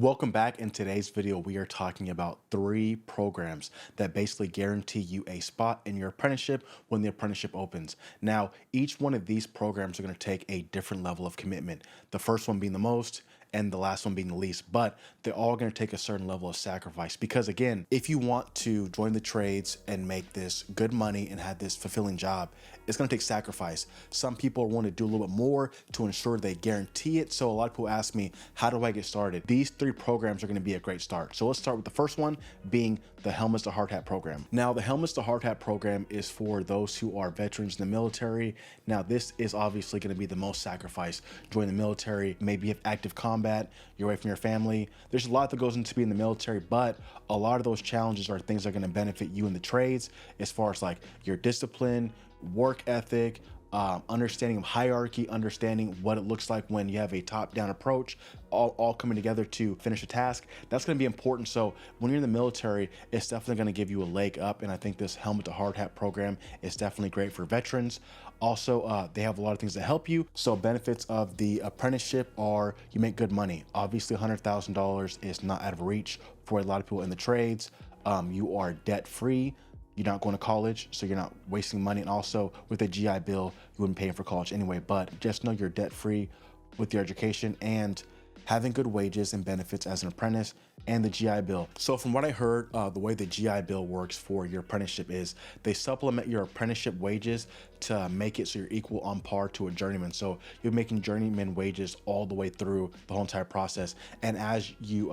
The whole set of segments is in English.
Welcome back. In today's video, we are talking about 3 programs that basically guarantee you a spot in your apprenticeship when the apprenticeship opens. Now, each one of these programs are going to take a different level of commitment. The first one being the most and the last one being the least, but they're all going to take a certain level of sacrifice because again, if you want to join the trades and make this good money and have this fulfilling job, it's going to take sacrifice. Some people want to do a little bit more to ensure they guarantee it. So a lot of people ask me, how do I get started? These 3 programs are going to be a great start. So let's start with the first one being the Helmets to Hardhat program. Now, the Helmets to Hardhat program is for those who are veterans in the military. Now, this is obviously going to be the most sacrifice. Join the military, maybe you have active combat, you're away from your family. There's a lot that goes into being in the military, but a lot of those challenges are things that are going to benefit you in the trades as far as like your discipline, work ethic, understanding of hierarchy, understanding what it looks like when you have a top-down approach, all coming together to finish a task. That's going to be important. So when you're in the military, it's definitely going to give you a leg up. And I think this Helmet to Hard Hat program is definitely great for veterans. Also, they have a lot of things that help you. So benefits of the apprenticeship are you make good money. Obviously, $100,000 is not out of reach for a lot of people in the trades. You are debt-free. You're not going to college, so you're not wasting money. And also with a GI Bill, you wouldn't pay for college anyway, but just know you're debt free with your education and having good wages and benefits as an apprentice and the GI Bill. So from what I heard, the way the GI Bill works for your apprenticeship is they supplement your apprenticeship wages to make it so you're equal on par to a journeyman. So you're making journeyman wages all the way through the whole entire process. And as you,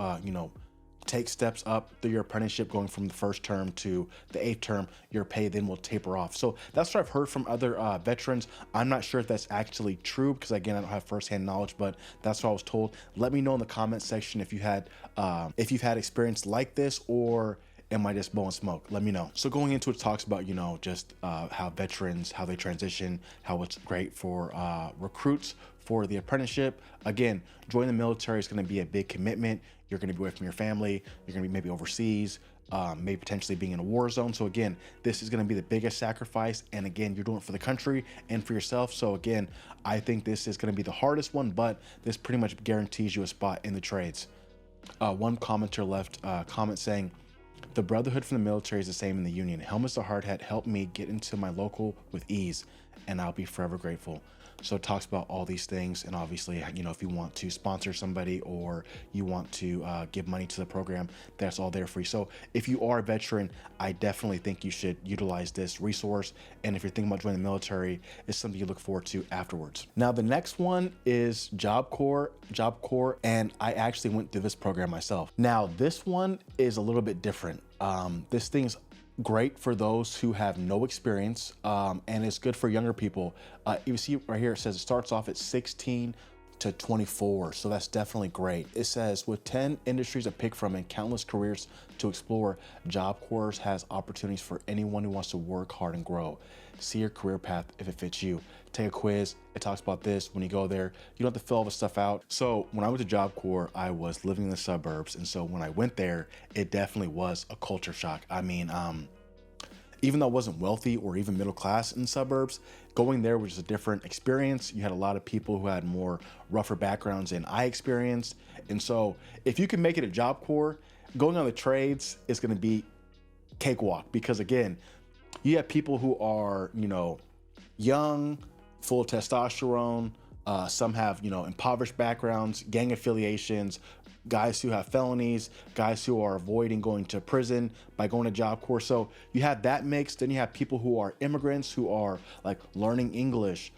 take steps up through your apprenticeship, going from the first term to the 8th term, your pay then will taper off. So that's what I've heard from other veterans. I'm not sure if that's actually true because again, I don't have firsthand knowledge, but that's what I was told. Let me know in the comment section if you've had experience like this, or am I just blowing smoke? Let me know. So going into it, talks about, just how veterans, how they transition, how it's great for recruits for the apprenticeship. Again, joining the military is going to be a big commitment. You're going to be away from your family. You're going to be maybe overseas, maybe potentially being in a war zone. So again, this is going to be the biggest sacrifice. And again, you're doing it for the country and for yourself. So again, I think this is going to be the hardest one, but this pretty much guarantees you a spot in the trades. One commenter left a comment saying, "The brotherhood from the military is the same in the union. Helmets to Hard Hat helped me get into my local with ease, and I'll be forever grateful." So it talks about all these things, and obviously, if you want to sponsor somebody or you want to give money to the program, that's all there for you. So if you are a veteran, I definitely think you should utilize this resource. And if you're thinking about joining the military, it's something you look forward to afterwards. Now, the next one is Job Corps, and I actually went through this program myself. Now, this one is a little bit different. This thing's great for those who have no experience, and it's good for younger people. You see right here, it says it starts off at 16 to 24, so that's definitely great. It says, with 10 industries to pick from and countless careers to explore, Job Corps has opportunities for anyone who wants to work hard and grow. See your career path if it fits you. Take a quiz. It talks about this. When you go there, you don't have to fill all the stuff out. So when I went to Job Corps, I was living in the suburbs. And so when I went there, it definitely was a culture shock. I mean, even though I wasn't wealthy or even middle class in suburbs, going there was a different experience. You had a lot of people who had more rougher backgrounds than I experienced. And so if you can make it at Job Corps, going on the trades is going to be cakewalk, because again, you have people who are, young, full of testosterone. Some have, impoverished backgrounds, gang affiliations, guys who have felonies, guys who are avoiding going to prison by going to Job Corps. So you have that mix. Then you have people who are immigrants who are like learning English,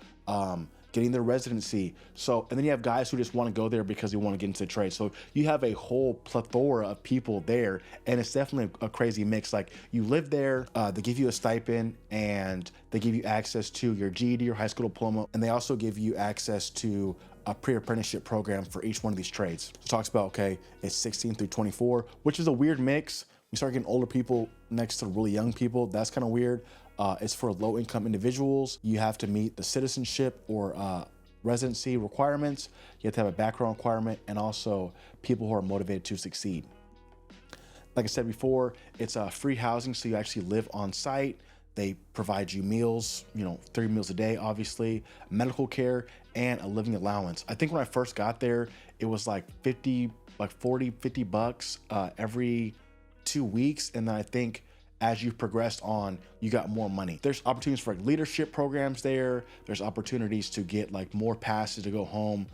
getting their residency. So, and then you have guys who just want to go there because they want to get into the trade. So you have a whole plethora of people there, and it's definitely a crazy mix. Like, you live there, they give you a stipend, and they give you access to your GED or high school diploma, and they also give you access to a pre-apprenticeship program for each one of these trades. It talks about, okay, it's 16 through 24, which is a weird mix. You start getting older people next to really young people. That's kind of weird. It's for low-income individuals. You have to meet the citizenship or residency requirements. You have to have a background requirement, and also people who are motivated to succeed. Like I said before, it's free housing, so you actually live on site. They provide you meals, 3 meals a day, obviously, medical care, and a living allowance. I think when I first got there, it was like $50 like 40, 50 bucks every 2 weeks. And then I think as you progressed on, you got more money. There's opportunities for like leadership programs there. There's opportunities to get like more passes to go home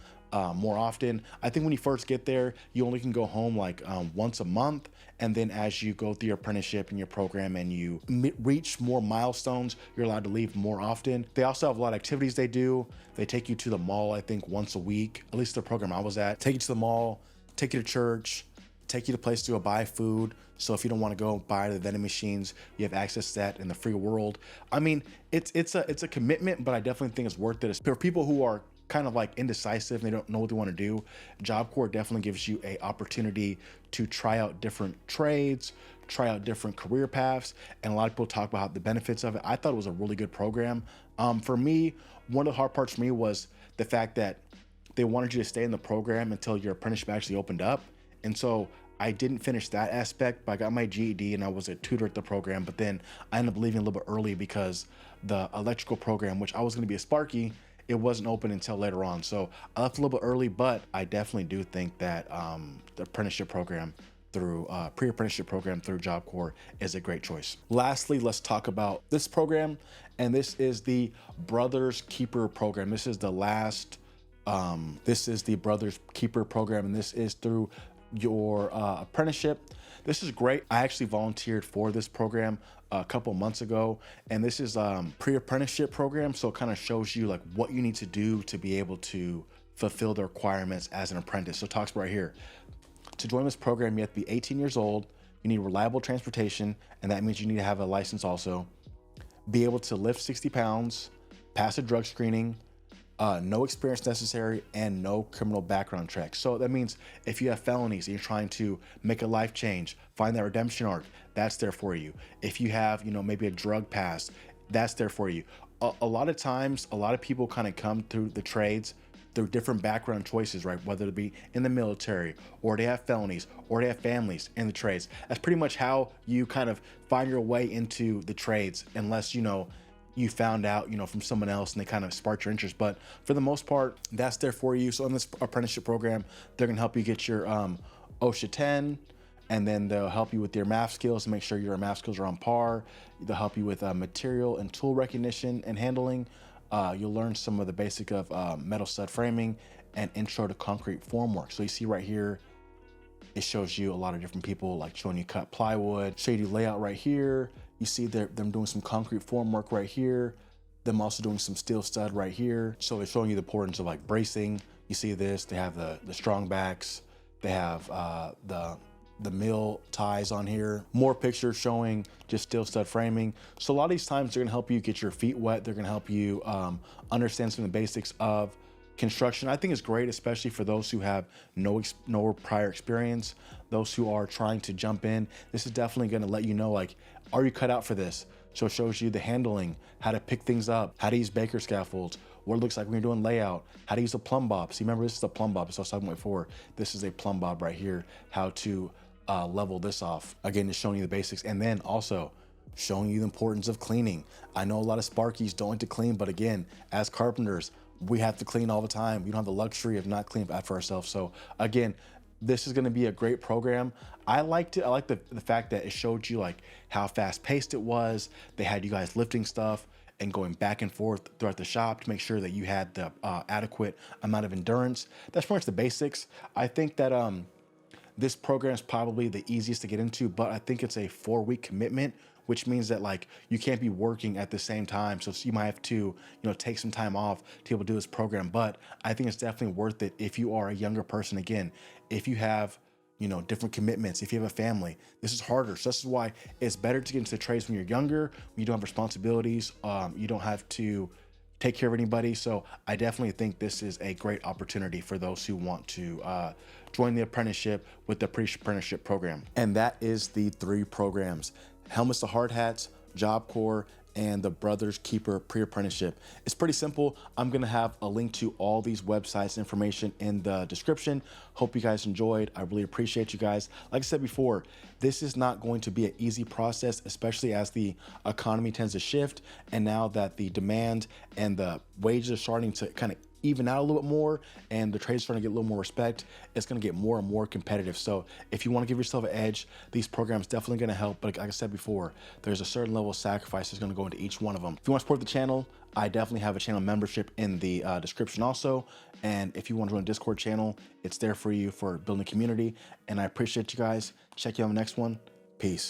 more often. I think when you first get there, you only can go home like once a month. And then as you go through your apprenticeship and your program and you reach more milestones, you're allowed to leave more often. They also have a lot of activities they do. They take you to the mall, I think once a week, at least the program I was at. Take you to the mall, take you to church, take you to places to go buy food. So if you don't want to go buy the vending machines, you have access to that in the free world. I mean, it's a commitment, but I definitely think it's worth it. For people who are kind of like indecisive, they don't know what they want to do, Job Corps definitely gives you a opportunity to try out different trades, try out different career paths, and a lot of people talk about the benefits of it. I thought it was a really good program. For me, one of the hard parts for me was the fact that they wanted you to stay in the program until your apprenticeship actually opened up. And so I didn't finish that aspect, but I got my GED and I was a tutor at the program, but then I ended up leaving a little bit early because the electrical program, which I was going to be a Sparky, it wasn't open until later on. So I left a little bit early, but I definitely do think that the apprenticeship program through pre-apprenticeship program through Job Corps is a great choice. Lastly, let's talk about this program, and this is the Brothers Keeper program. This is the last, this is the Brothers Keeper program, and this is through your apprenticeship. This is great. I actually volunteered for this program a couple months ago, and this is pre-apprenticeship program, so it kind of shows you like what you need to do to be able to fulfill the requirements as an apprentice. So it talks right here, to join this program you have to be 18 years old, you need reliable transportation, and that means you need to have a license also, be able to lift 60 pounds, pass a drug screening, no experience necessary, and no criminal background check. So that means if you have felonies and you're trying to make a life change, find that redemption arc, that's there for you. If you have, maybe a drug past, that's there for you. A lot of times, a lot of people kind of come through the trades through different background choices, right? Whether it be in the military, or they have felonies, or they have families in the trades. That's pretty much how you kind of find your way into the trades, unless, you found out, from someone else and they kind of sparked your interest. But for the most part, that's there for you. So in this apprenticeship program, they're gonna help you get your OSHA 10, and then they'll help you with your math skills to make sure your math skills are on par. They'll help you with material and tool recognition and handling. You'll learn some of the basic of metal stud framing and intro to concrete formwork. So you see right here, it shows you a lot of different people, like showing you cut plywood, showing you layout right here. You see them doing some concrete formwork right here, them also doing some steel stud right here. So it's showing you the importance of like bracing. You see this, they have the strong backs, they have the mill ties on here. More pictures showing just steel stud framing. So a lot of these times they're gonna help you get your feet wet. They're gonna help you understand some of the basics of construction. I think it's great, especially for those who have no prior experience, those who are trying to jump in. This is definitely gonna let you know, like, are you cut out for this? So it shows you the handling, how to pick things up, how to use Baker scaffolds, what it looks like when you're doing layout, how to use a plumb bob. See, remember, this is a plumb bob, so I was talking about before. This is a plumb bob right here, how to level this off. Again, just showing you the basics, and then also showing you the importance of cleaning. I know a lot of Sparkies don't like to clean, but again, as carpenters, we have to clean all the time. We don't have the luxury of not cleaning after ourselves. So again, this is going to be a great program. I liked it. I like the fact that it showed you like how fast paced it was. They had you guys lifting stuff and going back and forth throughout the shop to make sure that you had the adequate amount of endurance. That's pretty much the basics. I think that this program is probably the easiest to get into, but I think it's a 4-week commitment, which means that like you can't be working at the same time. So you might have to, take some time off to be able to do this program. But I think it's definitely worth it if you are a younger person. Again, if you have, different commitments, if you have a family, this is harder. So this is why it's better to get into the trades when you're younger, when you don't have responsibilities, you don't have to take care of anybody. So I definitely think this is a great opportunity for those who want to join the apprenticeship with the pre-apprenticeship program. And that is the 3 programs: Helmets to Hard Hats, Job Corps, and the Brothers Keeper Pre-Apprenticeship. It's pretty simple. I'm gonna have a link to all these websites information in the description. Hope you guys enjoyed. I really appreciate you guys. Like I said before, this is not going to be an easy process, especially as the economy tends to shift. And now that the demand and the wages are starting to kind of even out a little bit more and the trades starting to get a little more respect, it's going to get more and more competitive. So if you want to give yourself an edge, these programs definitely going to help. But like I said before, there's a certain level of sacrifice that's going to go into each one of them. If you want to support the channel, I definitely have a channel membership in the description also. And if you want to join a Discord channel, it's there for you for building a community. And I appreciate you guys. Check you on the next one. Peace.